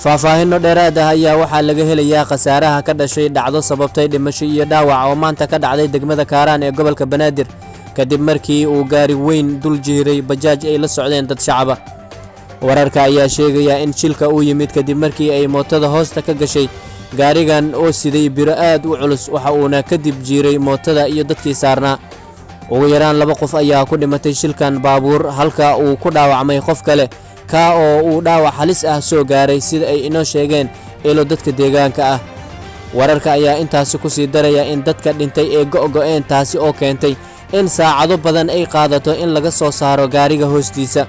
faahfaahinno dheeraad ah ayaa waxaa laga helayaa khasaaraha ka dhashay dhacdo sababtay dhimasho iyo dhaawac oo maanta ka dhacday degmada Kaaraan ee gobolka Banaadir kadib markii uu gaari weyn dul jiiray bajaaj ay la socdeen dad shacab ah. wararka ayaa sheegaya in shilka uu yimid kadib markii ay mootada hoosta ka gashay gaarigan oo siday biro aad u culus waxa uuna kadib jiiray mootada iyo dadkii saarnaa. ugu yaraan 2 qof ayaa ku dhimatay shilkan baabuur halka uu ku dhaawacmay qof kale ka oo uu dhaawac halis ah soo gaaray sida ay inoo sheegeen ilo dadka deegaanka ah. wararka ayaa intaas ku sii daraya in dadka dhintay ee go'go'een taasi oo keentay in saacado badan ay qaadato in laga soo saaro gaariga hoostiisa.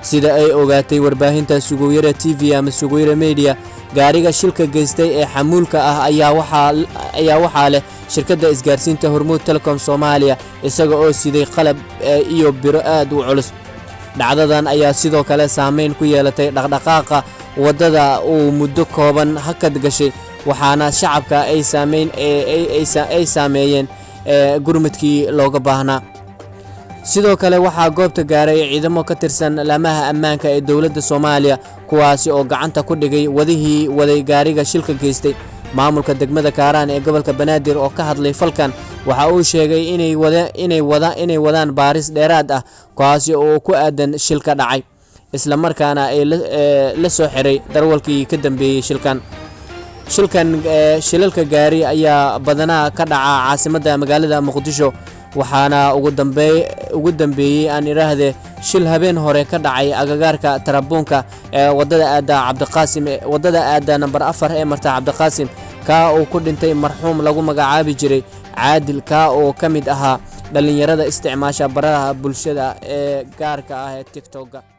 sida ay ogaatay warbaahinta Suguyira TV ama Suguyira Media, gaariga shilka geystay ee xamuulka ah ayaa waxaa leh shirkadda isgaarsiinta Hormuud Telecom Soomaaliya isaga oo siday qalab iyo biro aad u culus. dhacdadan ayaa sidoo kale saameyn ku yeelatay dhaqdhaqaaqa wadada uu muddo kooban hakad gashay waxaana shacabka ay saameeyeen gurmadkii looga baahnaa. sidoo kale waxaa goobta gaaray ciidamo ka tirsan laamaha ammaanka ee dawladda Soomaaliya kuwaasi oo gacanta ku dhigay waday gaariga shilka geystay. maamulka degmada Kaaraan ee gobolka Banaadir oo ka hadlay falkan waxa uu sheegay inay wadaan baaris dheeraad ah kuwaasi oo ku aadan shilka dhacay isla markaana ay la soo xiray darwalkii ka dambeeyay shilalka gaari ayaa badanaa ka dhaca caasimadda magaalada Muqdisho waxaana ugu dambeeyay aan iraahde shil habeen hore ka dhacay agagaarka Tarabuunka ee wadada aada number 4 ee marta Cabdiqaasim ka oo ku dhintay marxuum lagu magacaabi jiray Caadil ka oo kamid ahaa dhalinyarada isticmaasha baraha bulshada ee gaarka ah ee TikTok.